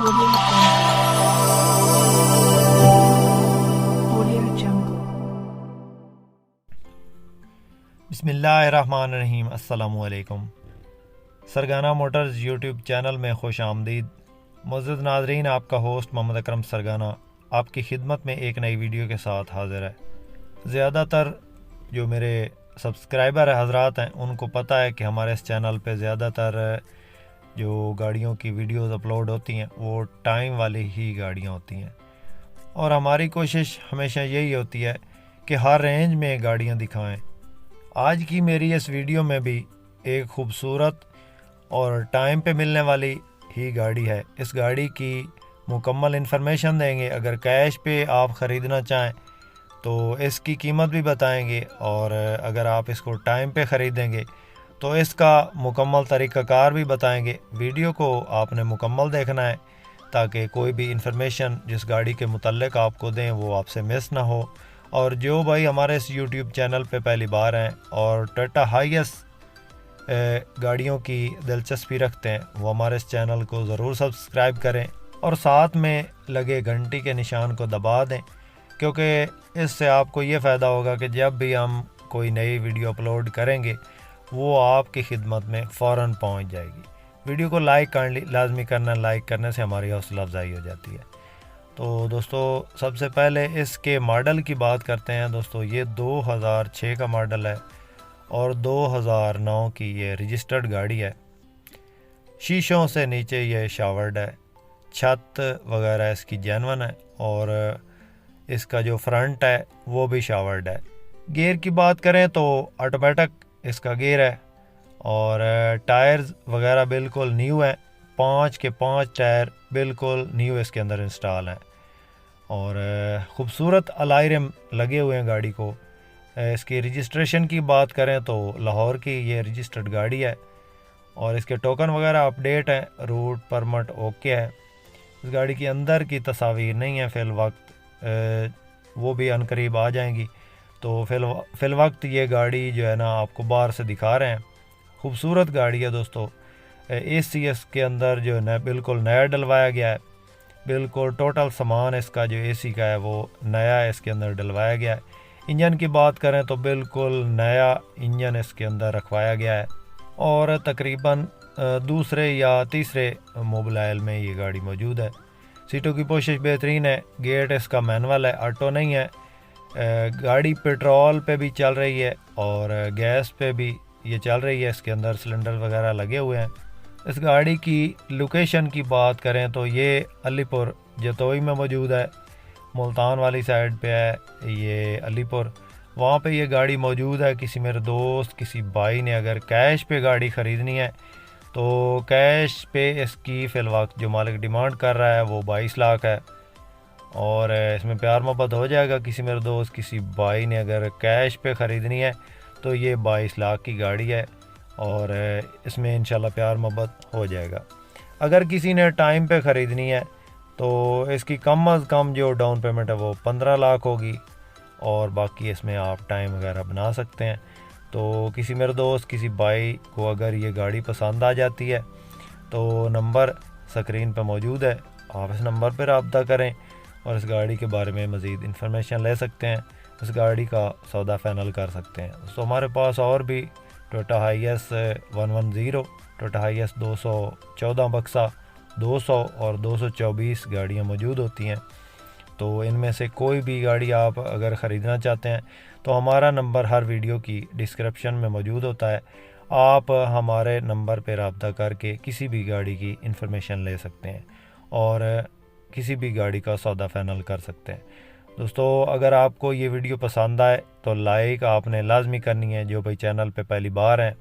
Audio Jungle. बिस्मिल्लाहिर्रहमानिर्रहीम। अस्सलामुअलैकुम। सरगाना Motors YouTube channel में खुश आमदीद। मुअज़्ज़ज़ नाज़रीन, आपका होस्ट मोहम्मद अकरम सरगाना आपकी खिदमत में एक नई वीडियो के साथ हाज़िर है। ज़्यादातर जो मेरे सब्सक्राइबर हज़रात हैं उनको पता है कि हमारे इस चैनल पे ज़्यादातर जो गाड़ियों की वीडियोस अपलोड होती हैं वो टाइम वाली ही गाड़ियाँ होती हैं, और हमारी कोशिश हमेशा यही होती है कि हर रेंज में गाड़ियाँ दिखाएं। आज की मेरी इस वीडियो में भी एक ख़ूबसूरत और टाइम पे मिलने वाली ही गाड़ी है। इस गाड़ी की मुकम्मल इन्फॉर्मेशन देंगे। अगर कैश पे आप ख़रीदना चाहें तो इसकी कीमत भी बताएंगे, और अगर आप इसको टाइम पे ख़रीदेंगे तो इसका मुकम्मल तरीक़ाकार भी बताएंगे। वीडियो को आपने मुकम्मल देखना है ताकि कोई भी इन्फॉर्मेशन जिस गाड़ी के मुतल्लिक़ आपको दें वो आपसे मिस ना हो। और जो भाई हमारे इस यूट्यूब चैनल पे पहली बार हैं और टोयोटा हाइएस गाड़ियों की दिलचस्पी रखते हैं वो हमारे इस चैनल को ज़रूर सब्सक्राइब करें और साथ में लगे घंटी के निशान को दबा दें, क्योंकि इससे आपको ये फ़ायदा होगा कि जब भी हम कोई नई वीडियो अपलोड करेंगे वो आपकी खिदमत में फ़ौरन पहुंच जाएगी। वीडियो को लाइक लाजमी करना, लाइक करने से हमारी हौसला अफजाई हो जाती है। तो दोस्तों, सबसे पहले इसके मॉडल की बात करते हैं। दोस्तों, ये 2006 का मॉडल है और 2009 की ये रजिस्टर्ड गाड़ी है। शीशों से नीचे ये शावर्ड है, छत वगैरह इसकी जेन्युइन है, और इसका जो फ्रंट है वो भी शावर्ड है। गियर की बात करें तो ऑटोमेटिक इसका गियर है, और टायर्स वगैरह बिल्कुल न्यू हैं। 5 के 5 टायर बिल्कुल न्यू इसके अंदर इंस्टॉल हैं, और ख़ूबसूरत अलाई रिम लगे हुए हैं गाड़ी को। इसकी रजिस्ट्रेशन की बात करें तो लाहौर की ये रजिस्टर्ड गाड़ी है, और इसके टोकन वगैरह अपडेट हैं, रूट परमिट ओके है। इस गाड़ी की अंदर की तस्वीर नहीं है फ़िल वक्त, वो भी अनकरीब आ जाएंगी। तो फ़िल वक्त ये गाड़ी जो है ना आपको बाहर से दिखा रहे हैं। खूबसूरत गाड़ी है दोस्तों। एसीएस के अंदर जो है ना बिल्कुल नया डलवाया गया है। बिल्कुल टोटल सामान इसका जो एसी का है वो नया इसके अंदर डलवाया गया है। इंजन की बात करें तो बिल्कुल नया इंजन इसके अंदर रखवाया गया है, और तकरीबन दूसरे या तीसरे मोबाइल में ये गाड़ी मौजूद है। सीटों की पोशिश बेहतरीन है। गेट इसका मैनुअल है, ऑटो नहीं है। गाड़ी पेट्रोल पे भी चल रही है और गैस पे भी ये चल रही है। इसके अंदर सिलेंडर वगैरह लगे हुए हैं। इस गाड़ी की लोकेशन की बात करें तो ये अलीपुर जतोई में मौजूद है। मुल्तान वाली साइड पे है ये अलीपुर, वहाँ पे ये गाड़ी मौजूद है। किसी मेरे दोस्त, किसी भाई ने अगर कैश पे गाड़ी ख़रीदनी है तो कैश पे इसकी फ़िल वक्त जो मालिक डिमांड कर रहा है वो 22 लाख है, और इसमें प्यार मोहब्बत हो जाएगा। किसी मेरे दोस्त, किसी भाई ने अगर कैश पे ख़रीदनी है तो ये 22 लाख की गाड़ी है, और इसमें इंशाल्लाह प्यार मोहब्बत हो जाएगा। अगर किसी ने टाइम पे ख़रीदनी है तो इसकी कम अज़ कम जो डाउन पेमेंट है वो 15 लाख होगी, और बाकी इसमें आप टाइम वगैरह बना सकते हैं। तो किसी मेरे दोस्त, किसी भाई को अगर ये गाड़ी पसंद आ जाती है तो नंबर स्क्रीन पर मौजूद है, आप इस नंबर पर रब्ता करें और इस गाड़ी के बारे में मज़ीद इन्फॉर्मेशन ले सकते हैं। इस गाड़ी का सौदा फाइनल कर सकते हैं। तो हमारे पास और भी टोयोटा हाइएस 110, टोयोटा हाइएस 214 बक्सा, 200 और 224 गाड़ियाँ मौजूद होती हैं। तो इनमें से कोई भी गाड़ी आप अगर ख़रीदना चाहते हैं तो हमारा नंबर हर वीडियो की डिस्क्रिप्शन में मौजूद होता है। आप हमारे नंबर पर रब्ता करके किसी भी गाड़ी की इन्फॉर्मेशन ले सकते हैं और किसी भी गाड़ी का सौदा फाइनल कर सकते हैं। दोस्तों, अगर आपको ये वीडियो पसंद आए तो लाइक आपने लाजमी करनी है, जो भाई चैनल पे पहली बार हैं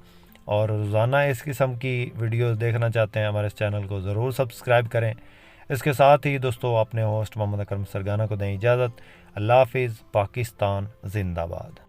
और रोज़ाना इस किस्म की वीडियोस देखना चाहते हैं हमारे इस चैनल को ज़रूर सब्सक्राइब करें। इसके साथ ही दोस्तों, अपने होस्ट मोहम्मद अकरम सरगाना को दें इजाज़त। अल्लाह हाफिज़। पाकिस्तान जिंदाबाद।